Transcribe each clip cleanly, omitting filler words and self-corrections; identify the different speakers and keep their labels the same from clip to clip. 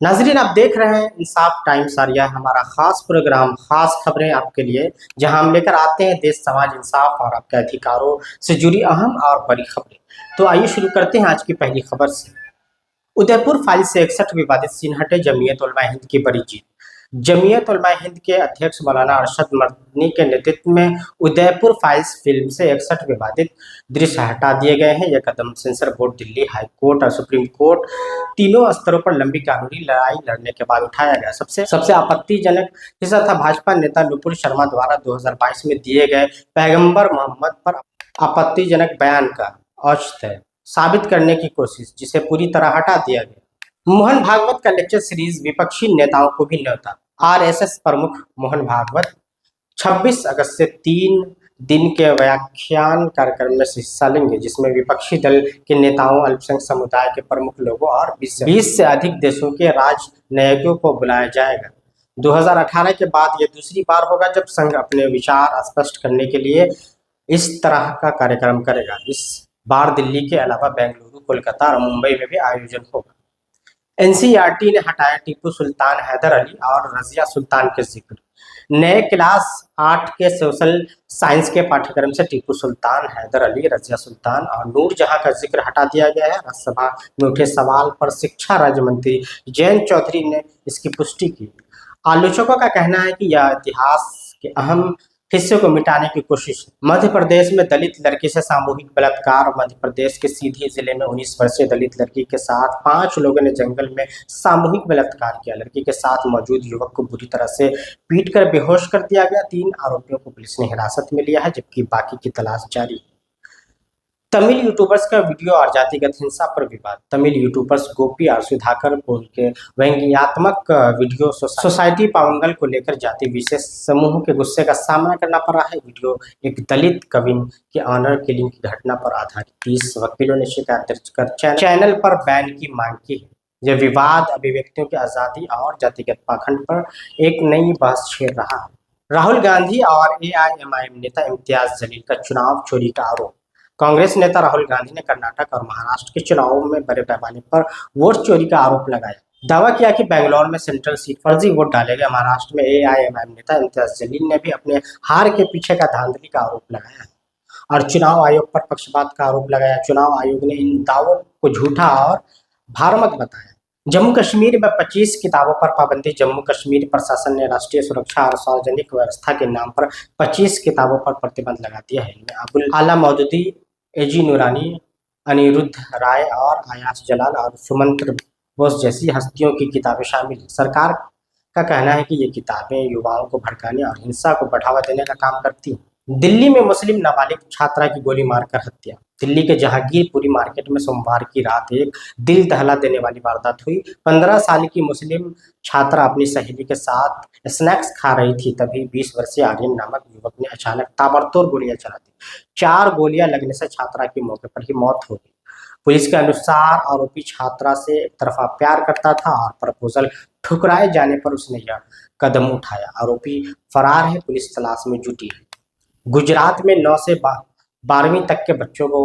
Speaker 1: नाजरीन, आप देख रहे हैं इंसाफ टाइम्स और यह हमारा खास प्रोग्राम खास खबरें आपके लिए, जहां हम लेकर आते हैं देश समाज इंसाफ और आपके अधिकारों से जुड़ी अहम और बड़ी खबरें। तो आइए शुरू करते हैं आज की पहली खबर से। उदयपुर फाइल से 61 विवादित सीन हटे, जमीयत उलमा हिंद की बड़ी जीत। जमीयत उलमा हिंद के अध्यक्ष मौलाना अरशद मदनी के नेतृत्व में उदयपुर फाइल्स फिल्म से 61 विवादित दृश्य हटा दिए गए हैं। यह कदम censor board, Delhi high court और सुप्रीम कोर्ट तीनों स्तरों पर लंबी कानूनी लड़ाई लड़ने के बाद उठाया गया। सबसे आपत्तिजनक हिस्सा था भाजपा नेता नुपुर शर्मा द्वारा 2022 में दिए गए पैगंबर मोहम्मद पर आपत्तिजनक बयान का औचित्य साबित करने की कोशिश, जिसे पूरी तरह हटा दिया गया। मोहन भागवत का लेक्चर सीरीज विपक्षी नेताओं को भी न्योता। आरएसएस प्रमुख मोहन भागवत 26 अगस्त से 3 दिन के व्याख्यान कार्यक्रम में हिस्सा लेंगे, जिसमें विपक्षी दल के नेताओं, अल्पसंख्यक समुदाय के प्रमुख लोगों और 20 से अधिक देशों के राजनयिकों को बुलाया जाएगा। 2018 के बाद यह दूसरी बार होगा जब संघ अपने विचार स्पष्ट करने के लिए इस तरह का कार्यक्रम करेगा। इस बार दिल्ली के अलावा बेंगलुरु, कोलकाता और मुंबई में भी आयोजन होगा। एनसीईआरटी ने हटाया टीपू सुल्तान, हैदर अली और रजिया सुल्तान के जिक्र। नए क्लास 8 के सोशल साइंस के पाठ्यक्रम से टीपू सुल्तान, हैदर अली, रजिया सुल्तान और नूरजहां का जिक्र हटा दिया गया है। राज्यसभा में उठे सवाल पर शिक्षा राज्य मंत्री जयंत चौधरी ने इसकी पुष्टि की। आलोचकों का कहना है कि यह इतिहास के अहम हिस्से को मिटाने की कोशिश है। मध्य प्रदेश में दलित लड़की से सामूहिक बलात्कार। मध्य प्रदेश के सीधी जिले में 19 वर्षीय दलित लड़की के साथ 5 लोगों ने जंगल में सामूहिक बलात्कार किया। लड़की के साथ मौजूद युवक को बुरी तरह से पीटकर बेहोश कर दिया गया। 3 आरोपियों को पुलिस ने हिरासत में लिया है, जबकि बाकी की तलाश जारी है। तमिल यूट्यूबर्स का वीडियो और जातिगत हिंसा पर विवाद। तमिल यूट्यूबर्स गोपी और सुधाकर को उनके व्यंग्यात्मक वीडियो सोसाइटी पावंगल को लेकर जाति विशेष समूह के गुस्से का सामना करना पड़ा है। वीडियो एक दलित कविन के ऑनर किलिंग की घटना पर आधारित। 30 वकीलों ने शिकायत दर्ज कर चैनल पर बैन की मांग की है। यह विवाद अभिव्यक्तियों की आज़ादी और जातिगत पाखंड पर एक नई बहस छेड़ रहा है। राहुल गांधी और एआईएमआईएम नेता इम्तियाज जलील का चुनाव चोरी का आरोप। कांग्रेस नेता राहुल गांधी ने कर्नाटक और महाराष्ट्र के चुनावों में बड़े पैमाने पर वोट चोरी का आरोप लगाया। दावा किया कि बेंगलुरु में सेंट्रल सीट फर्जी वोट डाले गए। महाराष्ट्र में एआईएमआईएम नेता इम्तियाज जलील ने भी अपने हार के पीछे का धांधली का आरोप लगाया है और चुनाव आयोग पर पक्षपात का आरोप लगाया। चुनाव आयोग ने इन दावों को झूठा और भ्रामक बताया। जम्मू कश्मीर में 25 किताबों पर पाबंदी। जम्मू कश्मीर प्रशासन ने राष्ट्रीय सुरक्षा और सार्वजनिक व्यवस्था के नाम पर 25 किताबों पर प्रतिबंध लगा दिया है। इनमें अबुल आला मौदूदी, एजी नूरानी, अनिरुद्ध राय और आयाश जलाल और सुमंत्र बोस जैसी हस्तियों की किताबें शामिल हैं। सरकार का कहना है कि ये किताबें युवाओं को भड़काने और हिंसा को बढ़ावा देने का काम करती हैं। दिल्ली में मुस्लिम नाबालिग छात्रा की गोली मारकर हत्या। दिल्ली के जहांगीरपुरी मार्केट में सोमवार की रात एक दिल दहला देने वाली वारदात हुई। 15 साल की मुस्लिम छात्रा अपनी सहेली के साथ स्नैक्स खा रही थी, तभी 20 वर्षीय आर्यन नामक युवक ने अचानक ताबड़तोड़ गोलियां चला दी। 4 गोलियां लगने से छात्रा की मौके पर ही मौत हो गई। पुलिस के अनुसार आरोपी छात्रा से एक तरफा प्यार करता था और प्रपोजल ठुकराए जाने पर उसने यह कदम उठाया। आरोपी फरार है, पुलिस तलाश में जुटी है। गुजरात में 9 से 12वीं तक के बच्चों को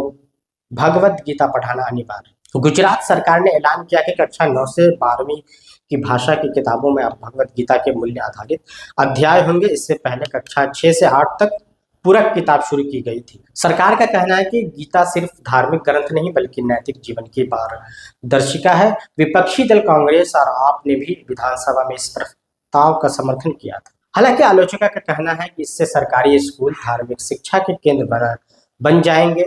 Speaker 1: भगवत गीता पढ़ाना अनिवार्य। गुजरात सरकार ने ऐलान किया कि कक्षा 9 से 12वीं की भाषा की किताबों में अब भगवत गीता के मूल्य आधारित अध्याय होंगे। इससे पहले कक्षा 6 से 8 तक पूरक किताब शुरू की गई थी। सरकार का कहना है कि गीता सिर्फ धार्मिक ग्रंथ नहीं बल्कि नैतिक जीवन की मार्गदर्शिका है। विपक्षी दल कांग्रेस और आप ने भी विधानसभा में इस प्रस्ताव का समर्थन किया था। हालांकि आलोचकों का कहना है कि इससे सरकारी स्कूल धार्मिक शिक्षा के केंद्र बन जाएंगे।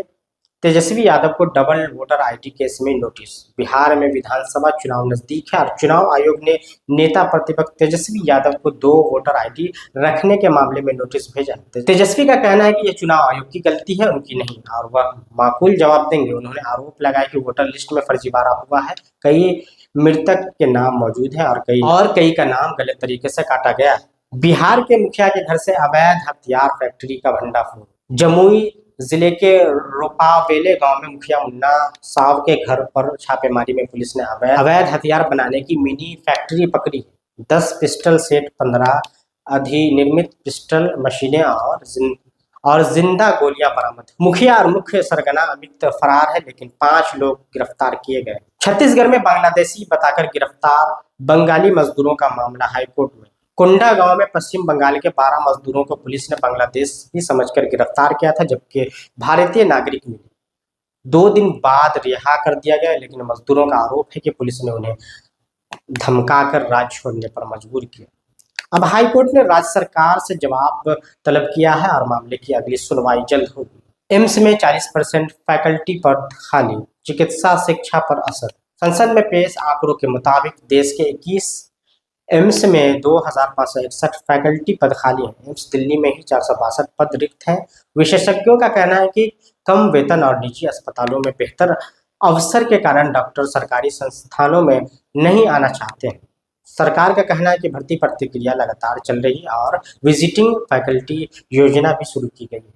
Speaker 1: तेजस्वी यादव को डबल वोटर आईडी केस में नोटिस। बिहार में विधानसभा चुनाव नजदीक है और चुनाव आयोग ने नेता प्रतिपक्ष तेजस्वी यादव को 2 वोटर आईडी रखने के मामले में नोटिस भेजा है। तेजस्वी का कहना है कि यह चुनाव आयोग की गलती है, उनकी नहीं, और वह माकूल जवाब देंगे। उन्होंने आरोप लगाया कि वोटर लिस्ट में फर्जीवाड़ा हुआ है, कई मृतक के नाम मौजूद है और कई का नाम गलत तरीके से काटा गया है। बिहार के मुखिया के घर से अवैध हथियार फैक्ट्री का भंडाफोड़। जमुई जिले के रोपावेले गांव में मुखिया मुन्ना साव के घर पर छापेमारी में पुलिस ने अवैध हथियार बनाने की मिनी फैक्ट्री पकड़ी। 10 पिस्टल सेट, 15 अधिनिर्मित पिस्टल मशीनें और जिंदा गोलियां बरामद। मुखिया और मुख्य सरगना अमित फरार है, लेकिन 5 लोग गिरफ्तार किए गए। छत्तीसगढ़ में बांग्लादेशी बताकर गिरफ्तार बंगाली मजदूरों का मामला हाईकोर्ट में। कुंडा गांव में पश्चिम बंगाल के 12 मजदूरों को पुलिस ने बांग्लादेशी समझकर गिरफ्तार किया था, जबकि भारतीय नागरिक मिले। 2 दिन बाद रिहा कर दिया गया, लेकिन मजदूरों का आरोप है कि पुलिस ने उन्हें धमकाकर राज्य छोड़ने पर मजबूर किया। अब हाईकोर्ट ने राज्य सरकार से जवाब तलब किया है और मामले की अगली सुनवाई जल्द होगी। एम्स में 40% फैकल्टी पद खाली, चिकित्सा शिक्षा पर असर। संसद में पेश आंकड़ों के मुताबिक देश के 21 एम्स में 2561 फैकल्टी पद खाली हैं। एम्स दिल्ली में ही 462 पद रिक्त हैं। विशेषज्ञों का कहना है कि कम वेतन और निजी अस्पतालों में बेहतर अवसर के कारण डॉक्टर सरकारी संस्थानों में नहीं आना चाहते हैं। सरकार का कहना है कि भर्ती प्रक्रिया लगातार चल रही है और विजिटिंग फैकल्टी योजना भी शुरू की गई है।